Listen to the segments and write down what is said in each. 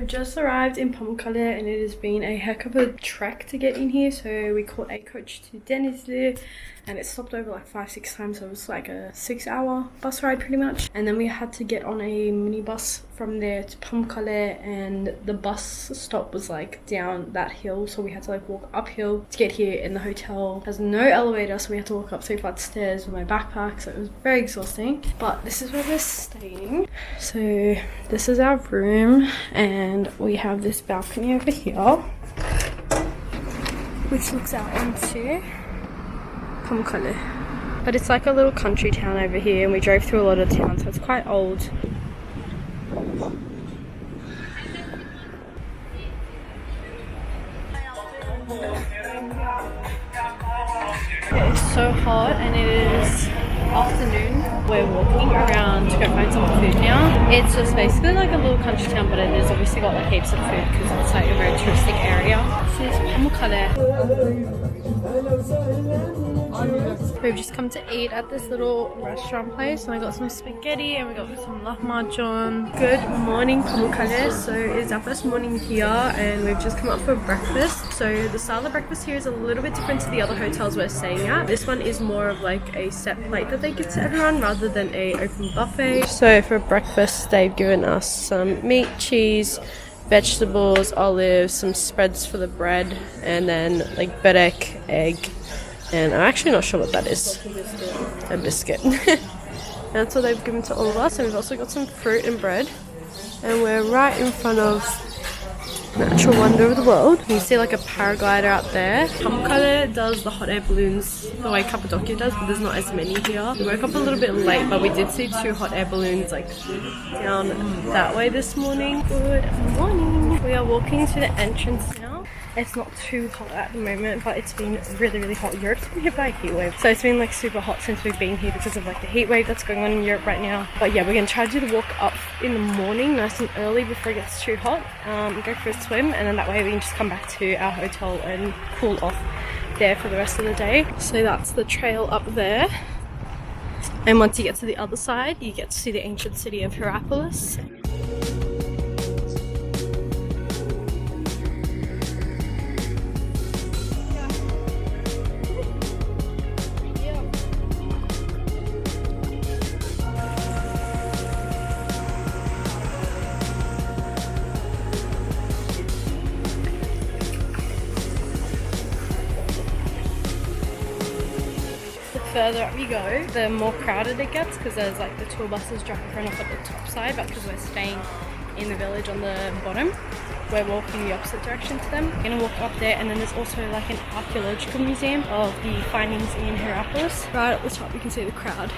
we've just arrived in Pamukkale and it has been a heck of a trek to get in here. So we caught a coach to Denizli and it stopped over like 5-6 times, so it was like a 6-hour bus ride pretty much. And then we had to get on a minibus from there to Pamukkale, and the bus stop was like down that hill, so we had to like walk uphill to get here. And the hotel has no elevator, so we had to walk up 3 flights of stairs with my backpack, so it was very exhausting. But this is where we're staying. So this is our room and we have this balcony over here which looks out into Pamukkale. But it's like a little country town over here and we drove through a lot of towns, so it's quite old. It's so hot and it is afternoon. We're walking around to go find some food now. It's just basically like a little country town, but it has obviously got like heaps of food because it's like a very touristic area. This is Pamukkale. We've just come to eat at this little restaurant place and I got some spaghetti and we got some lahmacun. Good morning Pamukkale. So it's our first morning here and we've just come up for breakfast. So the style of breakfast here is a little bit different to the other hotels we're staying at. This one is more of like a set plate that they give to everyone rather than a open buffet. So for breakfast they've given us some meat, cheese, vegetables, olives, some spreads for the bread, and then like börek, egg, and I'm actually not sure what that is. A biscuit. That's what they've given to all of us. And we've also got some fruit and bread, and we're right in front of natural wonder of the world. You see like a paraglider out there. Pamukkale does the hot air balloons the way Cappadocia does, but there's not as many here. We woke up a little bit late, but we did see 2 hot air balloons like down that way this morning. Good morning. We are walking to the entrance now. It's not too hot at the moment, but it's been really hot. Europe's been hit by a heat wave, so it's been like super hot since we've been here because of like the heat wave that's going on in Europe right now. But yeah, we're gonna try to do the walk up in the morning nice and early before it gets too hot. Go for a swim, and then that way we can just come back to our hotel and cool off there for the rest of the day. So that's the trail up there, and once you get to the other side you get to see the ancient city of Hierapolis. Further up you go, the more crowded it gets because there's like the tour buses dropping front off at the top side, but because we're staying in the village on the bottom, we're walking the opposite direction to them. We're gonna walk up there, and then there's also like an archaeological museum of the findings in Hierapolis. Right at the top you can see the crowd.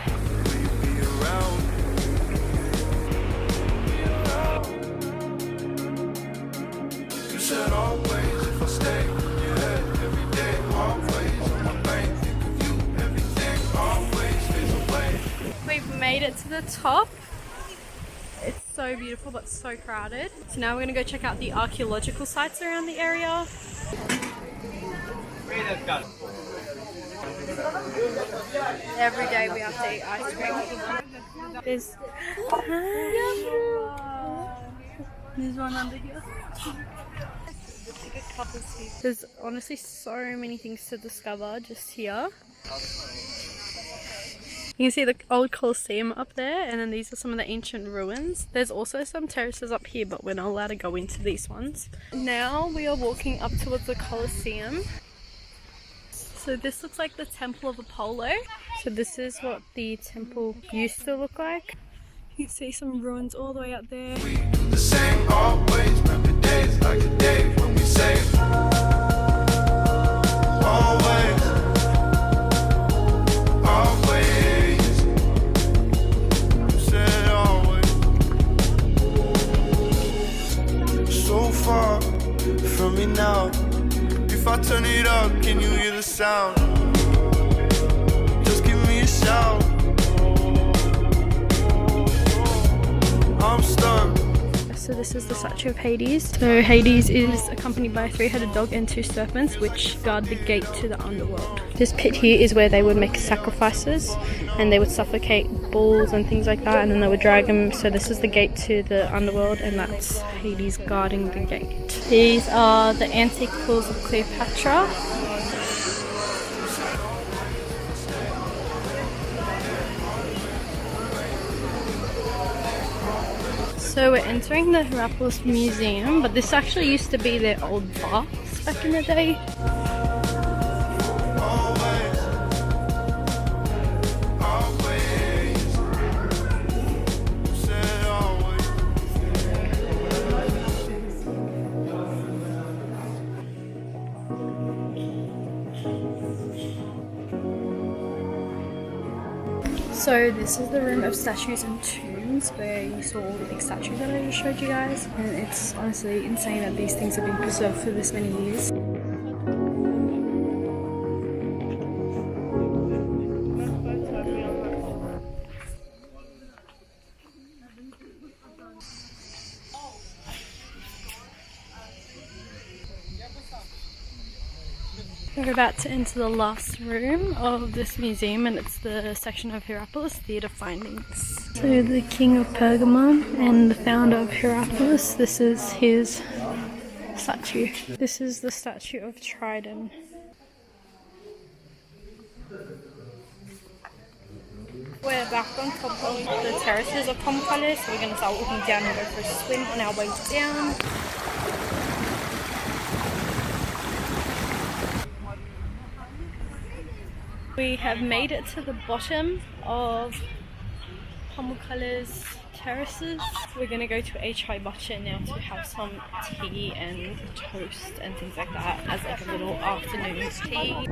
You said always if I stay, yeah, every day, always on my brain. We've made it to the top. It's so beautiful but so crowded. So now we're going to go check out the archaeological sites around the area. Every day we have to eat ice cream. There's one under here. There's honestly so many things to discover just here. You can see the old Colosseum up there, and then these are some of the ancient ruins. There's also some terraces up here, but we're not allowed to go into these ones. Now we are walking up towards the Colosseum. So this looks like the Temple of Apollo. So this is what the temple used to look like. You can see some ruins all the way up there. We do the same always, remember days like the day when we say always, always, you said always. So far from me now, if I turn it up, can you hear the sound? Just give me a shout. I'm stuck. So this is the statue of Hades. So Hades is accompanied by a three-headed dog and two serpents which guard the gate to the underworld. This pit here is where they would make sacrifices and they would suffocate bulls and things like that, and then they would drag them. So this is the gate to the underworld, and that's Hades guarding the gate. These are the antique pools of Cleopatra. So we're entering the Hierapolis Museum, but this actually used to be their old baths back in the day. So this is the room of statues and tombs where you saw all the big statues that I just showed you guys, and it's honestly insane that these things have been preserved for this many years. We're about to enter the last room of this museum, and it's the section of Hierapolis Theatre Findings. So the king of Pergamon and the founder of Hierapolis, this is his statue. This is the statue of Trident. We're back on top of the terraces of Pamukkale, so we're going to start walking down and go for a swim on our way down. We have made it to the bottom of Pamukkale's terraces. We're going to go to HEEEY now to have some tea and toast and things like that as like a little afternoon tea.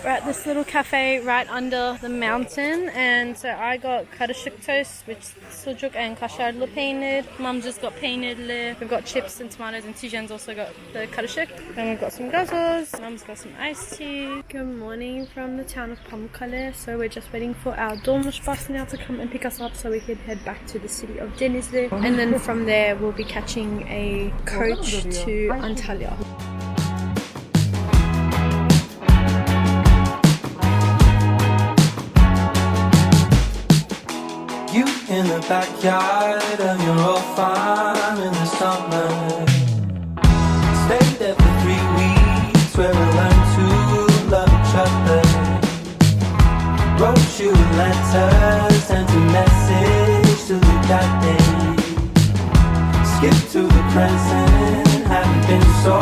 We're at this little cafe right under the mountain, and so I got karışık toast with sucuk and kaşarlı peynir. Mum just got peynirli. We've got chips and tomatoes, and Tijan's also got the karışık. Then we've got some gazoz. Mum's got some iced tea. Good morning from the town of Pamukkale. So we're just waiting for our dolmuş bus now to come and pick us up so we can head back to the city of Denizli. And then from there we'll be catching a coach to Antalya. You in the backyard of your old farm in the summer. Stayed there for 3 weeks where we learned to love each other. Wrote you letters, sent a message to leave that day. Skip to the present, haven't been so